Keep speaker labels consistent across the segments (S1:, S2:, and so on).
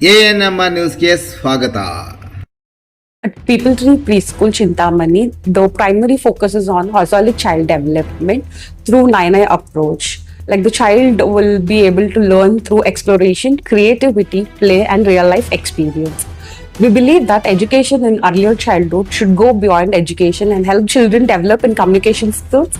S1: ANM ನ್ಯೂಸ್ಗೆ ಸ್ವಾಗತ.
S2: At People Tree Preschool Chintamani, the primary focus is on holistic child development through 9I approach. Like the child will be able to learn through exploration, creativity, play, and real life experience. We believe that education in earlier childhood should go beyond education and help children develop in communication skills,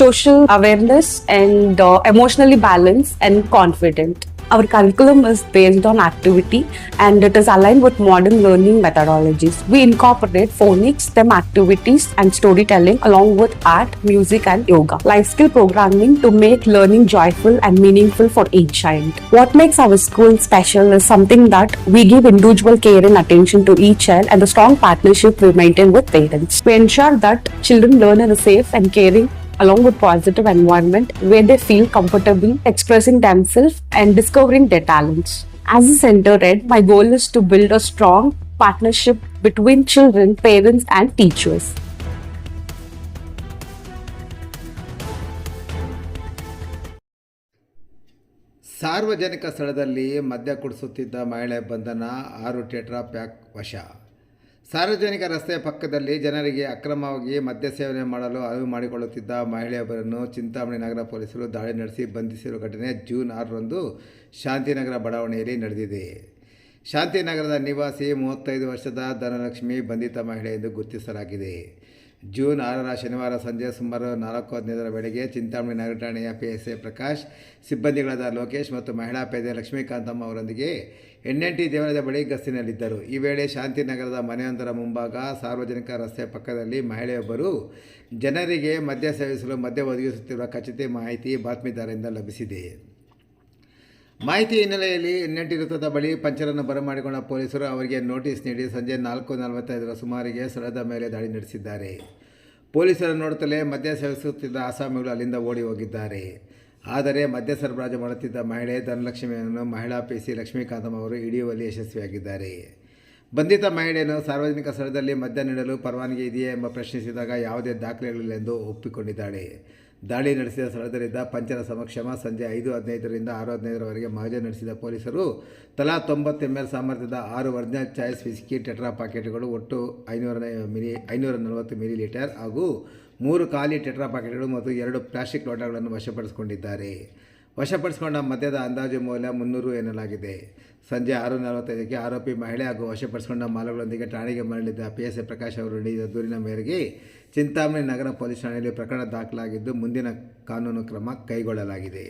S2: social awareness, and emotionally balanced and confident. Our curriculum is based on activity and it is aligned with modern learning methodologies. We incorporate phonics, STEM activities, and storytelling along with art, music, and yoga. Life skill programming to make learning joyful and meaningful for each child. What makes our school special is something that we give individual care and attention to each child and the strong partnership we maintain with parents. We ensure that children learn in a safe and caring along with positive environment where they feel comfortable expressing themselves and discovering their talents. As a center head, my goal is to build a strong partnership between children, parents, and teachers.
S1: ಸಾರ್ವಜನಿಕ ಸ್ಥಳದಲ್ಲಿ ಮದ್ಯ ಕುಡಿಸುತ್ತಿದ್ದ ಮಹಿಳೆ ಬಂಧನ, 6 tetra pack ವಶ. ಸಾರ್ವಜನಿಕ ರಸ್ತೆಯ ಪಕ್ಕದಲ್ಲಿ ಜನರಿಗೆ ಅಕ್ರಮವಾಗಿ ಮದ್ಯ ಸೇವನೆ ಮಾಡಲು ಅನುವು ಮಾಡಿಕೊಳ್ಳುತ್ತಿದ್ದ ಮಹಿಳೆಯೊಬ್ಬರನ್ನು ಚಿಂತಾಮಣಿ ನಗರ ಪೊಲೀಸರು ದಾಳಿ ನಡೆಸಿ ಬಂಧಿಸಿರುವ ಘಟನೆ ಜೂನ್ 6ರಂದು ಶಾಂತಿನಗರ ಬಡಾವಣೆಯಲ್ಲಿ ನಡೆದಿದೆ. ಶಾಂತಿನಗರದ ನಿವಾಸಿ 35 ವರ್ಷದ ಧನಲಕ್ಷ್ಮಿ ಬಂಧಿತ ಮಹಿಳೆ ಎಂದು ಗುರುತಿಸಲಾಗಿದೆ. ಜೂನ್ 6ರ ಶನಿವಾರ ಸಂಜೆ ಸುಮಾರು 4:15 ವೇಳೆಗೆ ಚಿಂತಾಮಣಿ ನಗರ ಠಾಣೆಯ PSI ಪ್ರಕಾಶ್, ಸಿಬ್ಬಂದಿಗಳಾದ ಲೋಕೇಶ್ ಮತ್ತು ಮಹಿಳಾ ಪೇದೆ ಲಕ್ಷ್ಮೀಕಾಂತಮ್ಮ ಅವರೊಂದಿಗೆ NNT ದೇವಾಲಯದ ಬಳಿ ಗಸ್ತಿನಲ್ಲಿದ್ದರು. ಈ ವೇಳೆ ಶಾಂತಿನಗರದ ಮನೆಯೊಂದರ ಮುಂಭಾಗ ಸಾರ್ವಜನಿಕ ರಸ್ತೆಯ ಪಕ್ಕದಲ್ಲಿ ಮಹಿಳೆಯೊಬ್ಬರು ಜನರಿಗೆ ಮದ್ಯ ಸೇವಿಸಲು ಮದ್ಯ ಒದಗಿಸುತ್ತಿರುವ ಖಚಿತ ಮಾಹಿತಿ ಬಾತ್ಮೀದಾರರಿಂದ ಲಭಿಸಿದೆ. ಮಾಹಿತಿ ಹಿನ್ನೆಲೆಯಲ್ಲಿ NNT ವೃತ್ತದ ಬಳಿ ಪಂಚರನ್ನು ಬರಮಾಡಿಕೊಂಡ ಪೊಲೀಸರು ಅವರಿಗೆ ನೋಟಿಸ್ ನೀಡಿ ಸಂಜೆ 4:45 ಸುಮಾರಿಗೆ ಸ್ಥಳದ ಮೇಲೆ ದಾಳಿ ನಡೆಸಿದ್ದಾರೆ. ಪೊಲೀಸರನ್ನು ನೋಡುತ್ತಲೇ ಮದ್ಯ ಸೇವಿಸುತ್ತಿದ್ದ ಆಸಾಮಿಗಳು ಅಲ್ಲಿಂದ ಓಡಿ ಹೋಗಿದ್ದಾರೆ. ಆದರೆ ಮದ್ಯ ಸರಬರಾಜು ಮಾಡುತ್ತಿದ್ದ ಮಹಿಳೆ ಧನಲಕ್ಷ್ಮಿಯನ್ನು ಮಹಿಳಾ PC ಲಕ್ಷ್ಮೀಕಾಂತಮ್ಮ ಅವರು ಹಿಡಿಯುವಲ್ಲಿ ಯಶಸ್ವಿಯಾಗಿದ್ದಾರೆ. ಬಂಧಿತ ಮಹಿಳೆಯನ್ನು ಸಾರ್ವಜನಿಕ ಸ್ಥಳದಲ್ಲಿ ಮದ್ಯ ನೀಡಲು ಪರವಾನಗಿ ಇದೆಯೇ ಎಂಬ ಪ್ರಶ್ನಿಸಿದಾಗ ಯಾವುದೇ ದಾಖಲೆಗಳಿಲ್ಲ ಎಂದು ಒಪ್ಪಿಕೊಂಡಿದ್ದಾಳೆ. ದಾಳಿ ನಡೆಸಿದ ಸ್ಥಳದಲ್ಲಿದ್ದ ಪಂಚರ ಸಮಕ್ಷಮ ಸಂಜೆ 5:15ರಿಂದ 6:15ರವರೆಗೆ ಮಹಜರು ನಡೆಸಿದ ಪೊಲೀಸರು ತಲಾ 90 ml ಸಾಮರ್ಥ್ಯದ 6 ಒರಿಜಿನಲ್ ಚಾಯ್ಸ್ ವಿಸ್ಕಿ ಟೆಟ್ರಾ ಪ್ಯಾಕೆಟ್ಗಳು, ಒಟ್ಟು 540 ಮಿಲಿಲೀಟರ್ ಹಾಗೂ 3 ಖಾಲಿ ಟೆಟ್ರಾ ಪ್ಯಾಕೆಟ್ಗಳು ಮತ್ತು 2 ಪ್ಲಾಸ್ಟಿಕ್ ಲೋಟಗಳನ್ನು ವಶಪಡಿಸಿಕೊಂಡಿದ್ದಾರೆ. ವಶಪಡಿಸಿಕೊಂಡ ಮದ್ಯದ ಅಂದಾಜು ಮೌಲ್ಯ 300 ಎನ್ನಲಾಗಿದೆ. ಸಂಜೆ 6:45ಕ್ಕೆ ಆರೋಪಿ ಮಹಿಳೆ ಹಾಗೂ ವಶಪಡಿಸಿಕೊಂಡ ಮಾಲುಗಳೊಂದಿಗೆ ಠಾಣೆಗೆ ಮರಳಿದ್ದ PSI ಪ್ರಕಾಶ್ ಅವರು ನೀಡಿದ ದೂರಿನ ಮೇರೆಗೆ ಚಿಂತಾಮಣಿ ನಗರ ಪೊಲೀಸ್ ಠಾಣೆಯಲ್ಲಿ ಪ್ರಕರಣ ದಾಖಲಾಗಿದ್ದು ಮುಂದಿನ ಕಾನೂನು ಕ್ರಮ ಕೈಗೊಳ್ಳಲಾಗಿದೆ.